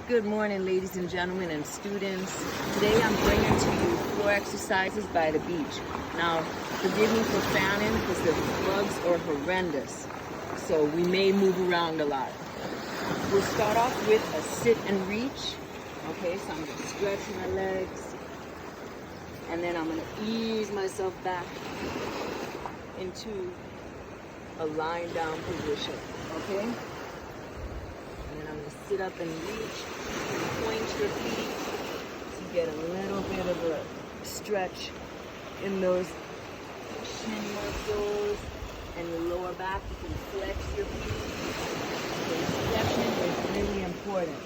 Good morning, ladies and gentlemen and students. Today I'm bringing to you floor exercises by the beach. Now, forgive me for fanning because the bugs are horrendous, so we may move around a lot. We'll start off with a sit and reach. Okay, so I'm going to stretch my legs, and then I'm going to ease myself back into a lying down position. Okay? And then I'm going to sit up and reach and point your feet to get a little bit of a stretch in those shin muscles and your lower back. You can flex your feet. Okay, stretching is really important.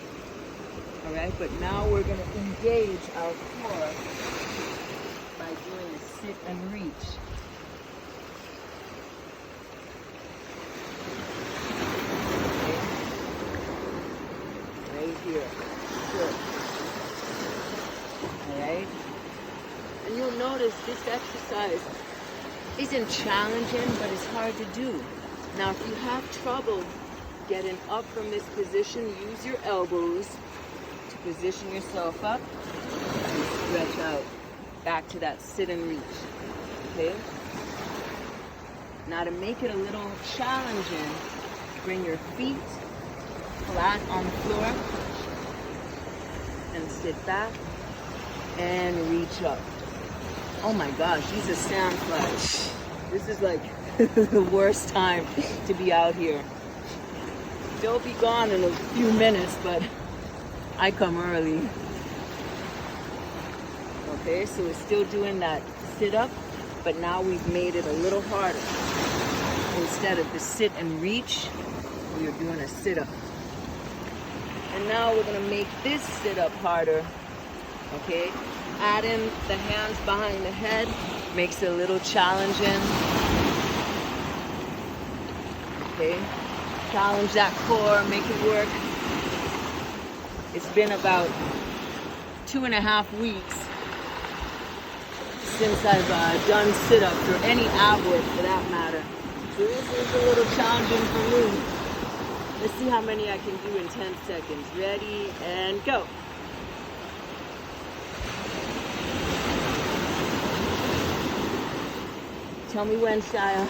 Alright, but now we're going to engage our core by doing a sit and reach. Here. Good. Alright? And you'll notice this exercise isn't challenging, but it's hard to do. Now, if you have trouble getting up from this position, use your elbows to position yourself up and stretch out back to that sit and reach. Okay? Now, to make it a little challenging, bring your feet flat on the floor and sit back and reach up. Oh my gosh, these are sand flies. This is like the worst time to be out here. They'll be gone in a few minutes, but I come early. Okay, so we're still doing that sit up, but now we've made it a little harder. Instead of the sit and reach, we are doing a sit up. And now we're going to make this sit up harder, okay? Add in the hands behind the head, makes it a little challenging, okay? Challenge that core, make it work. It's been about 2.5 weeks since I've done sit-ups or any ab work for that matter. So this is a little challenging for me. Let's see how many I can do in 10 seconds. Ready, and go. Tell me when, Shia.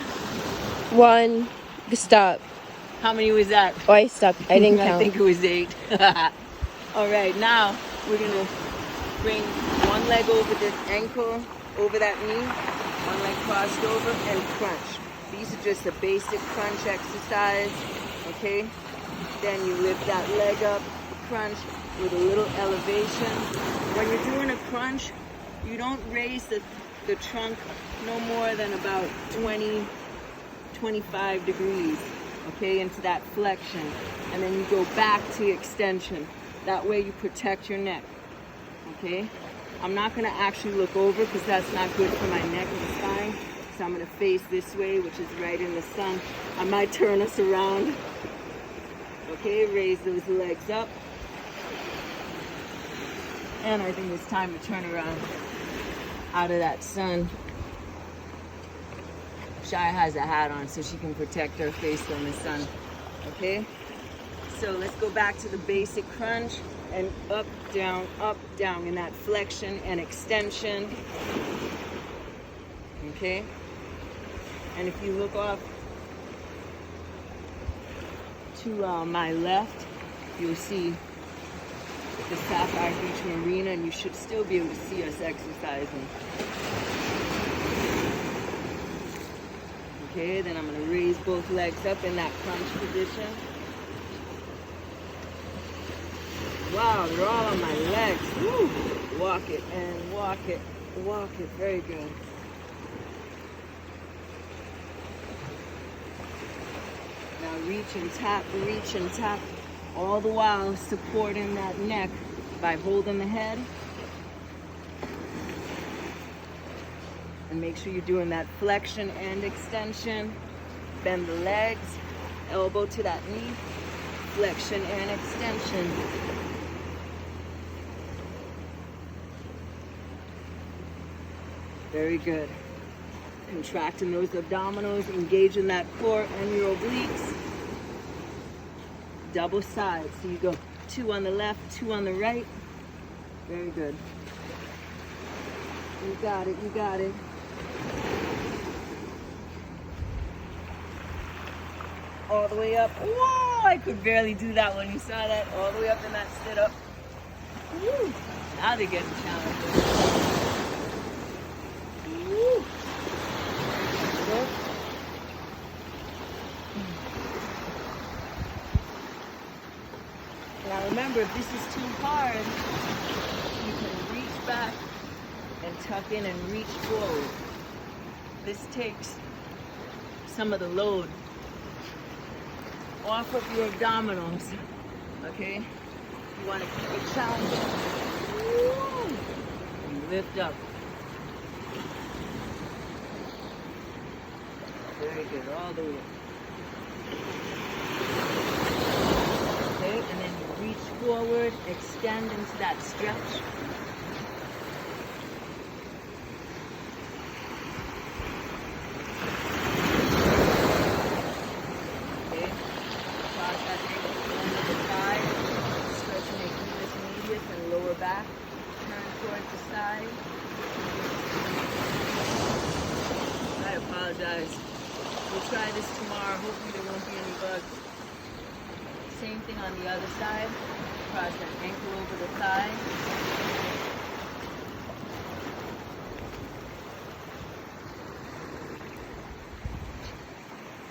1, stop. How many was that? Oh, I stopped. I didn't count. I think it was 8. All right, now we're going to bring one leg over this ankle, over that knee, one leg crossed over, and crunch. These are just a basic crunch exercise, okay? Then you lift that leg up, crunch with a little elevation. When you're doing a crunch, you don't raise the trunk no more than about 20, 25 degrees, okay, into that flexion. And then you go back to extension. That way you protect your neck, okay? I'm not gonna actually look over because that's not good for my neck and spine. So I'm gonna face this way, which is right in the sun. I might turn us around. Okay, raise those legs up. And I think it's time to turn around out of that sun. Shia has a hat on so she can protect her face from the sun. Okay? So let's go back to the basic crunch and up, down in that flexion and extension. Okay? And if you look off to my left, you'll see the Sapphire Beach Marina, and you should still be able to see us exercising. Okay, then I'm going to raise both legs up in that crunch position. Wow, they're all on my legs. Woo! Walk it and walk it, walk it. Very good. Now reach and tap, all the while supporting that neck by holding the head. And make sure you're doing that flexion and extension. Bend the legs, elbow to that knee, flexion and extension. Very good. Contracting those abdominals, engaging that core and your obliques. Double sides. So you go 2 on the left, 2 on the right. Very good. You got it, you got it. All the way up. Whoa, I could barely do that when you saw that. All the way up in that sit up. Woo. Now they're getting challenging. Woo. Good. Now remember, if this is too hard, you can reach back and tuck in and reach forward. This takes some of the load off of your abdominals, okay? You want to keep it challenging. Woo. You lift up. Very good, all the way. Okay, and then you reach forward, extend into that stretch. Okay, cross that ankle under the thigh, stretching the gluteus medius and lower back. Turn towards the side. I apologize. We'll try this tomorrow. Hopefully there won't be any bugs. Same thing on the other side. Cross that ankle over the thigh.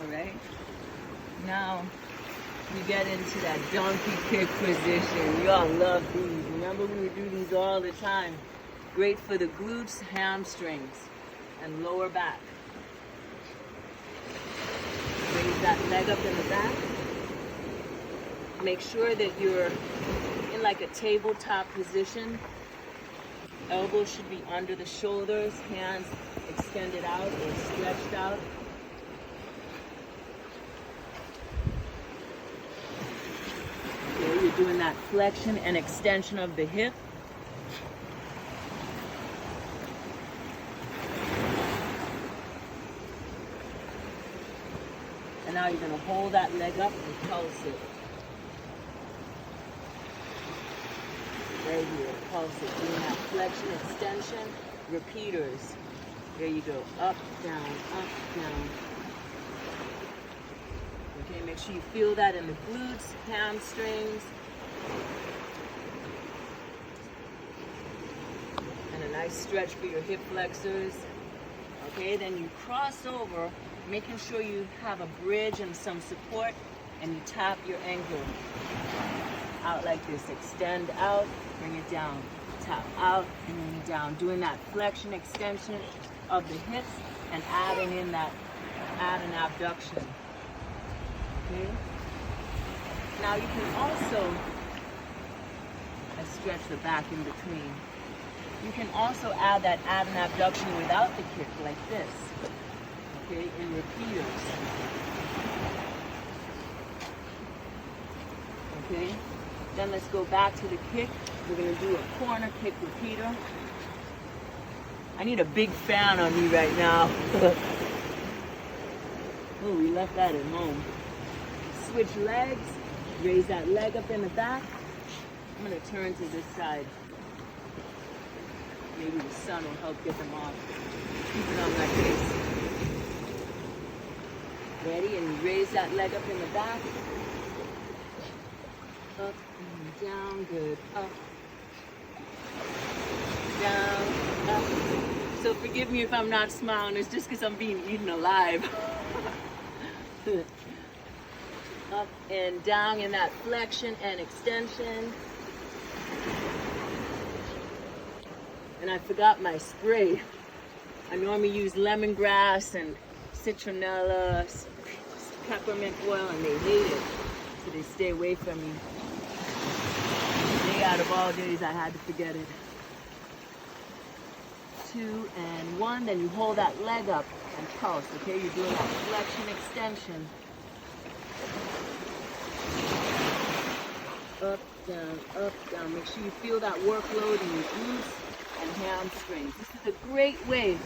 All right. Now we get into that donkey kick position. Y'all love these. Remember we would do these all the time. Great for the glutes, hamstrings, and lower back. Raise that leg up in the back. Make sure that you're in like a tabletop position. Elbows should be under the shoulders, hands extended out or stretched out. Okay, you're doing that flexion and extension of the hip. And now you're going to hold that leg up and pulse it. Right here, pulse it. Doing that flexion, extension, repeaters. There you go. Up, down, up, down. Okay, make sure you feel that in the glutes, hamstrings. And a nice stretch for your hip flexors. Okay, then you cross over, making sure you have a bridge and some support, and you tap your ankle out like this. Extend out, bring it down. Tap out and bring it down. Doing that flexion, extension of the hips and adding in that, add an abduction. Okay? Now you can also, I stretch the back in between. You can also add an abduction without the kick like this. Okay, in repeaters. Okay, then let's go back to the kick. We're gonna do a corner kick repeater. I need a big fan on me right now. Oh, we left that at home. Switch legs, raise that leg up in the back. I'm gonna turn to this side. Maybe the sun will help get them off. Keep it on my face. Ready? And you raise that leg up in the back. Up and down. Good. Up. Down. Up. So forgive me if I'm not smiling. It's just because I'm being eaten alive. Up and down in that flexion and extension. And I forgot my spray. I normally use lemongrass and citronella, peppermint oil, and they hate it. So they stay away from me. Day out of all days, I had to forget it. 2 and 1, then you hold that leg up and pulse, okay? You're doing that flexion, extension. Up, down. Make sure you feel that workload in your glutes and hamstrings. This is a great way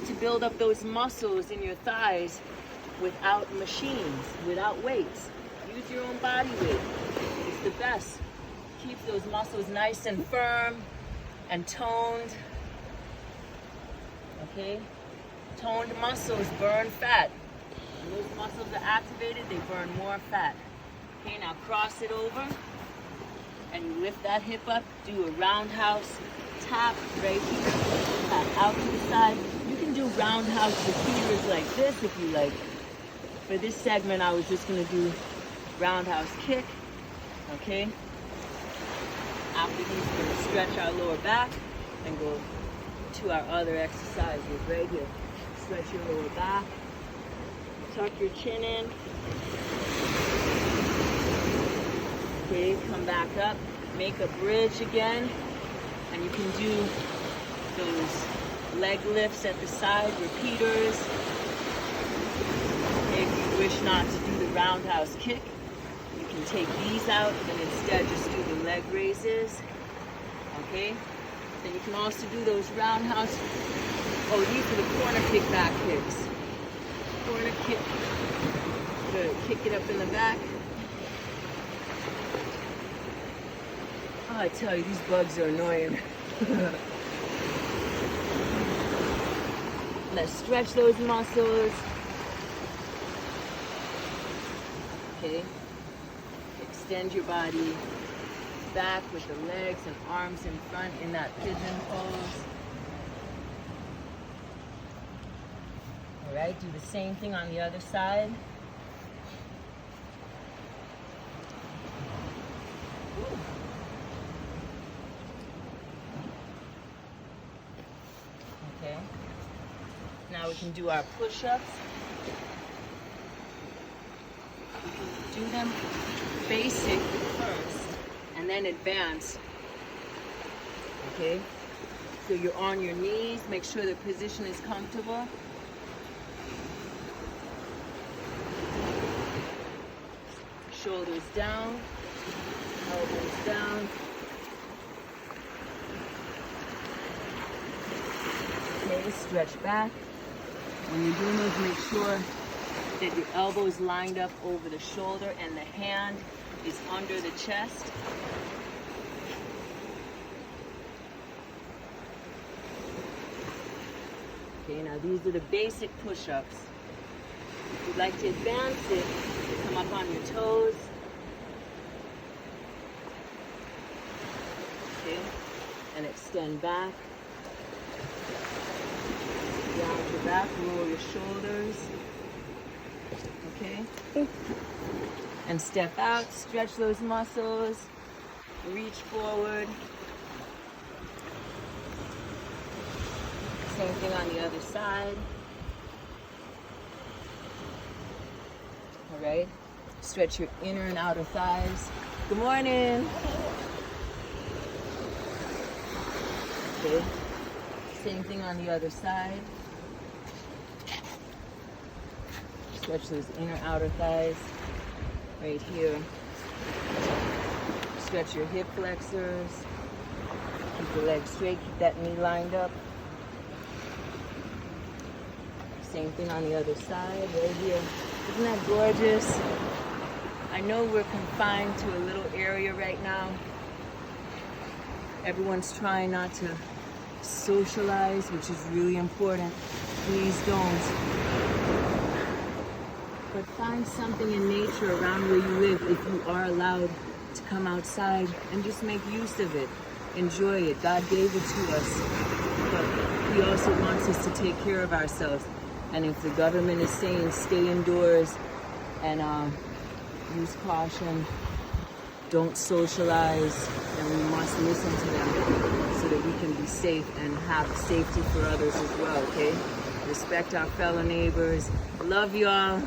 to build up those muscles in your thighs without machines, without weights. Use your own body weight. It's the best. keeps those muscles nice and firm and toned. Okay? Toned muscles burn fat. When those muscles are activated, they burn more fat. Okay, now cross it over and you lift that hip up, do a roundhouse tap right here, tap out to the side. You can do roundhouse repeaters like this if you like. For this segment, I was just gonna do roundhouse kick, okay? After these, we're gonna stretch our lower back and go to our other exercises right here. Stretch your lower back, tuck your chin in. Okay, come back up, make a bridge again, and you can do those leg lifts at the side, repeaters. Okay, if you wish not to do the roundhouse kick, you can take these out and instead just do the leg raises. Okay, then you can also do those roundhouse. Oh, these are the corner kick back kicks. Corner kick. Good. Kick it up in the back. Oh, I tell you, these bugs are annoying. Let's stretch those muscles. Okay. Extend your body back with the legs and arms in front in that pigeon pose. All right, do the same thing on the other side. Okay. Now we can do our push-ups. We can do them basic first and then advance. Okay? So you're on your knees, make sure the position is comfortable. Shoulders down, elbows down. Okay, stretch back. When you're doing those, make sure that your elbow is lined up over the shoulder and the hand is under the chest. Okay, now these are the basic push-ups. If you'd like to advance it, come up on your toes. Okay, and extend back. Down your back, roll your shoulders. Okay? And step out, stretch those muscles, reach forward. Same thing on the other side. All right? Stretch your inner and outer thighs. Good morning. Okay. Same thing on the other side. Stretch those inner outer thighs right here. Stretch your hip flexors. Keep the legs straight, keep that knee lined up. Same thing on the other side, right here. Isn't that gorgeous? I know we're confined to a little area right now. Everyone's trying not to socialize, which is really important. Please don't. But find something in nature around where you live if you are allowed to come outside and just make use of it. Enjoy it. God gave it to us. But He also wants us to take care of ourselves. And if the government is saying stay indoors and use caution, don't socialize, then we must listen to them so that we can be safe and have safety for others as well, okay? Respect our fellow neighbors. Love y'all.